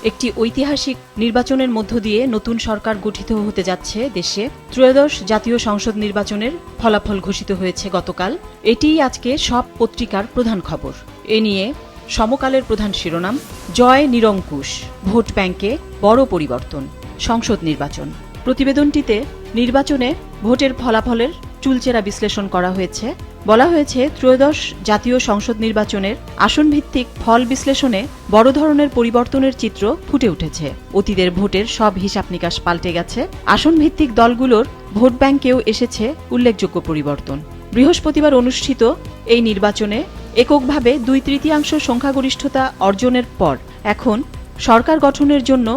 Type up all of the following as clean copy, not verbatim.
একটি ঐতিহাসিক নির্বাচনের মধ্য দিয়ে নতুন সরকার গঠিত হতে যাচ্ছে দেশে। ত্রয়োদশ জাতীয় সংসদ নির্বাচনের ফলাফল ঘোষিত হয়েছে গতকাল। এটিই আজকে সব পত্রিকার প্রধান খবর। এ নিয়ে সমকালের প্রধান শিরোনাম, জয় নিরঙ্কুশ, ভোট ব্যাংকে বড় পরিবর্তন, সংসদ নির্বাচন। প্রতিবেদনটিতে নির্বাচনে ভোটের ফলাফলের চুলচেরা বিশ্লেষণ করা হয়েছে। বলা হয়েছে, ত্রয়োদশ জাতীয় সংসদ নির্বাচনের আসনভিত্তিক ফল বিশ্লেষণে বড় ধরনের পরিবর্তনের চিত্র ফুটে উঠেছে। অতীতের ভোটের সব হিসাব নিকাশ পাল্টে গেছে। আসনভিত্তিক দলগুলোর ভোট ব্যাংকেও এসেছে উল্লেখযোগ্য পরিবর্তন। বৃহস্পতিবার অনুষ্ঠিত এই নির্বাচনে এককভাবে 2/3 সংখ্যাগরিষ্ঠতা অর্জনের পর এখন সরকার গঠনের জন্য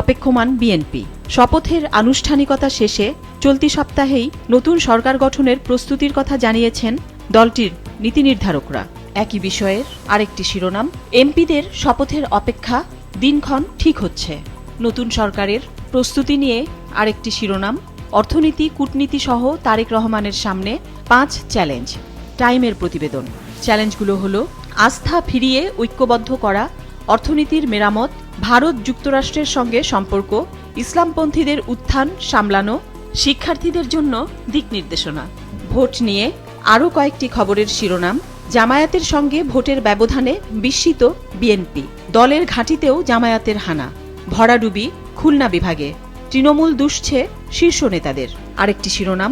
অপেক্ষমান বিএনপি। শপথের আনুষ্ঠানিকতা শেষে চলতি সপ্তাহেই নতুন সরকার গঠনের প্রস্তুতির কথা জানিয়েছেন দলটির নীতি নির্ধারকরা। একই বিষয়ের আরেকটি শিরোনাম, এমপিদের শপথের অপেক্ষা, দিনক্ষণ ঠিক হচ্ছে। নতুন সরকারের প্রস্তুতি নিয়ে আরেকটি শিরোনাম, অর্থনীতি কূটনীতি সহ তারেক রহমানের সামনে 5 চ্যালেঞ্জ। টাইমের প্রতিবেদন। চ্যালেঞ্জগুলো হলো, আস্থা ফিরিয়ে ঐক্যবদ্ধ করা, অর্থনীতির মেরামত, ভারত যুক্তরাষ্ট্রের সঙ্গে সম্পর্ক, ইসলামপন্থীদের উত্থান সামলানো, শিক্ষার্থীদের জন্য দিক নির্দেশনা। ভোট নিয়ে আরও কয়েকটি খবরের শিরোনাম, জামায়াতের সঙ্গে ভোটের ব্যবধানে বিস্মিত বিএনপি, দলের ঘাঁটিতেও জামায়াতের হানা, ভরাডুবি খুলনা বিভাগে, তৃণমূল দুষছে শীর্ষ নেতাদের। আরেকটি শিরোনাম,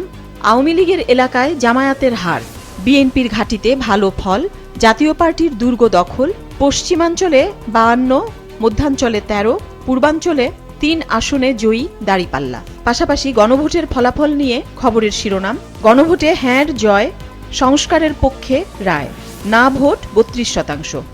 আওয়ামী লীগের এলাকায় জামায়াতের হার, বিএনপির ঘাঁটিতে ভালো ফল, জাতীয় পার্টির দুর্গ দখল, পশ্চিমাঞ্চলে 52, মধ্যাঞ্চলে 13, পূর্বাঞ্চলে 3 আসনে জয়ী দাঁড়িপাল্লা। পাশাপাশি গণভোটের ফলাফল নিয়ে খবরের শিরোনাম, গণভোটে হ্যাঁর জয়, সংস্কারের পক্ষে রায়, না ভোট 32%।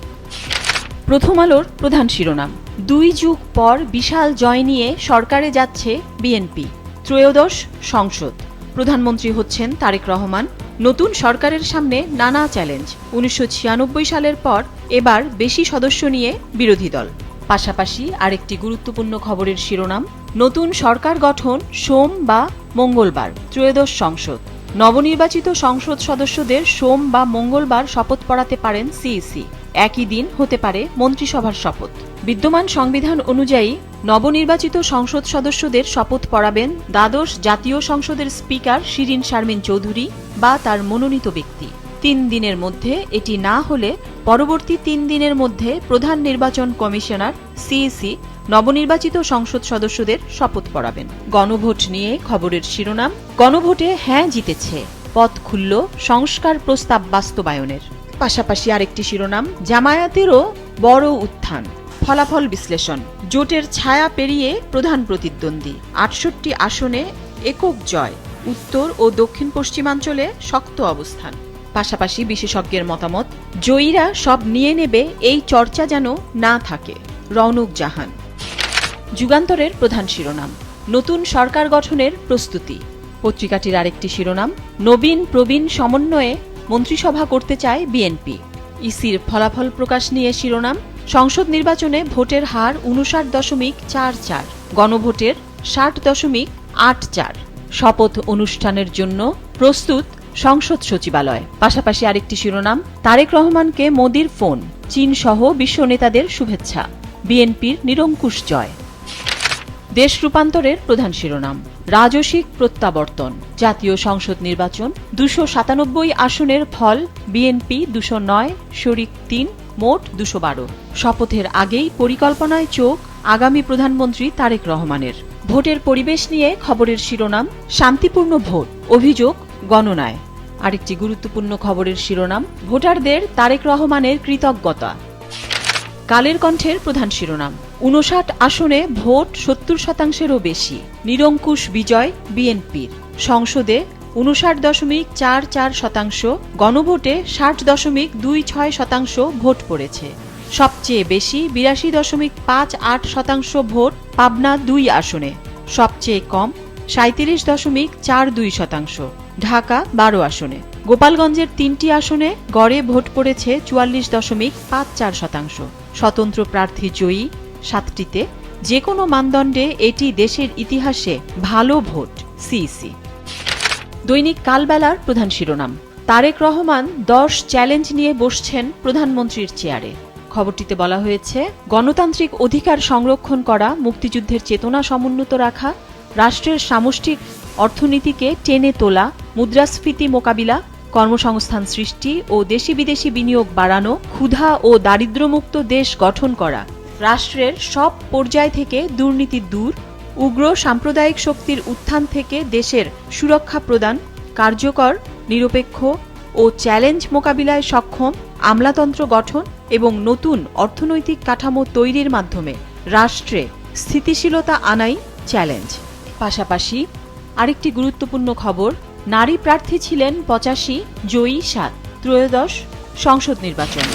প্রথম আলোর প্রধান শিরোনাম, 2 যুগ পর বিশাল জয় নিয়ে সরকারে যাচ্ছে বিএনপি, ত্রয়োদশ সংসদ। প্রধানমন্ত্রী হচ্ছেন তারেক রহমান। নতুন সরকারের সামনে নানা চ্যালেঞ্জ। 1996 সালের পর এবার বেশি সদস্য নিয়ে বিরোধী দল। পাশাপাশি আরেকটি গুরুত্বপূর্ণ খবরের শিরোনাম, নতুন সরকার গঠন সোম বা মঙ্গলবার, ত্রয়োদশ সংসদ। নবনির্বাচিত সংসদ সদস্যদের সোম বা মঙ্গলবার শপথ পড়াতে পারেন সিইসি। একই দিন হতে পারে মন্ত্রিসভার শপথ। বিদ্যমান সংবিধান অনুযায়ী নবনির্বাচিত সংসদ সদস্যদের শপথ পড়াবেন দ্বাদশ জাতীয় সংসদের স্পিকার শিরীন শারমিন চৌধুরী বা তার মনোনীত ব্যক্তি। 3 দিনের মধ্যে এটি না হলে পরবর্তী 3 দিনের মধ্যে প্রধান নির্বাচন কমিশনার সিইসি নবনির্বাচিত সংসদ সদস্যদের শপথ পড়াবেন। গণভোট নিয়ে খবরের শিরোনাম, গণভোটে হ্যাঁ জিতেছে, পথ খুলল সংস্কার প্রস্তাব বাস্তবায়নের। পাশাপাশি আরেকটি শিরোনাম, জামায়াতেরও বড় উত্থান, ফলাফল বিশ্লেষণ। জোটের ছায়া পেরিয়ে প্রধান প্রতিদ্বন্দ্বী, 68 আসনে একক জয়, উত্তর ও দক্ষিণ পশ্চিমাঞ্চলে শক্ত অবস্থান। পাশাপাশি বিশেষজ্ঞের মতামত, জয়ীরা সব নিয়ে নেবে, এই চর্চা যেন না থাকে। রৌনক জাহান। যুগান্তরের প্রধান শিরোনাম, নতুন সরকার গঠনের প্রস্তুতি। পত্রিকাটির আরেকটি শিরোনাম, নবীন প্রবীণ সমন্বয়ে মন্ত্রিসভা করতে চায় বিএনপি। ইসির ফলাফল প্রকাশ নিয়ে শিরোনাম, সংসদ নির্বাচনে ভোটের হার 59.44, গণভোটের 60.84। শপথ অনুষ্ঠানের জন্য প্রস্তুত সংসদ সচিবালয়। পাশাপাশি আরেকটি শিরোনাম, তারেক রহমানকে মোদির ফোন, চীন সহ বিশ্ব নেতাদের শুভেচ্ছা, বিএনপির নিরঙ্কুশ জয়। দেশ রূপান্তরের প্রধান শিরোনাম, রাজসিক প্রত্যাবর্তন, জাতীয় সংসদ নির্বাচন, 297 আসনের ফল, বিএনপি 209, শরিক 3, মোট 212। শপথের আগেই পরিকল্পনায় চোখ আগামী প্রধানমন্ত্রী তারেক রহমানের। ভোটের পরিবেশ নিয়ে খবরের শিরোনাম, শান্তিপূর্ণ ভোট, অভিযোগ গণনায়। আরেকটি গুরুত্বপূর্ণ খবরের শিরোনাম, ভোটারদের তারেক রহমানের কৃতজ্ঞতা। কালের কণ্ঠের প্রধান শিরোনাম, 59 আসনে ভোট 70%-এরও বেশি, নিরঙ্কুশ বিজয় বিএনপির। সংসদে 59.44%, গণভোটে 60.26% ভোট পড়েছে। সবচেয়ে বেশি 82.58% ভোট পাবনা 2 আসনে, সবচেয়ে কম 37.42%, ঢাকা 12 আসনে। গোপালগঞ্জের 3টি আসনে গড়ে ভোট পড়েছে 44.54%। স্বতন্ত্র প্রার্থী জয়ী 7টিতে। যে কোনো মানদণ্ডে এটি দেশের ইতিহাসে ভালো ভোট, সিইসি। দৈনিক কালবেলার প্রধান শিরোনাম, তারেক রহমান 10 চ্যালেঞ্জ নিয়ে বসছেন প্রধানমন্ত্রীর চেয়ারে। খবরটিতে বলা হয়েছে, গণতান্ত্রিক অধিকার সংরক্ষণ করা, মুক্তিযুদ্ধের চেতনা সমুন্নত রাখা, রাষ্ট্রের সামষ্টিক অর্থনীতিকে টেনে তোলা, মুদ্রাস্ফীতি মোকাবিলা, কর্মসংস্থান সৃষ্টি ও দেশি বিদেশি বিনিয়োগ বাড়ানো, ক্ষুধা ও দারিদ্র্যমুক্ত দেশ গঠন করা, রাষ্ট্রের সব পর্যায় থেকে দুর্নীতি দূর, উগ্র সাম্প্রদায়িক শক্তির উত্থান থেকে দেশের সুরক্ষা প্রদান, কার্যকর, নিরপেক্ষ ও চ্যালেঞ্জ মোকাবিলায় সক্ষম আমলাতন্ত্র গঠন এবং নতুন অর্থনৈতিক কাঠামো তৈরির মাধ্যমে রাষ্ট্রে স্থিতিশীলতা আনাই চ্যালেঞ্জ। পাশাপাশি আরেকটি গুরুত্বপূর্ণ খবর, নারী প্রার্থী ছিলেন 85, জয়ী 7, ত্রয়োদশ সংসদ নির্বাচন।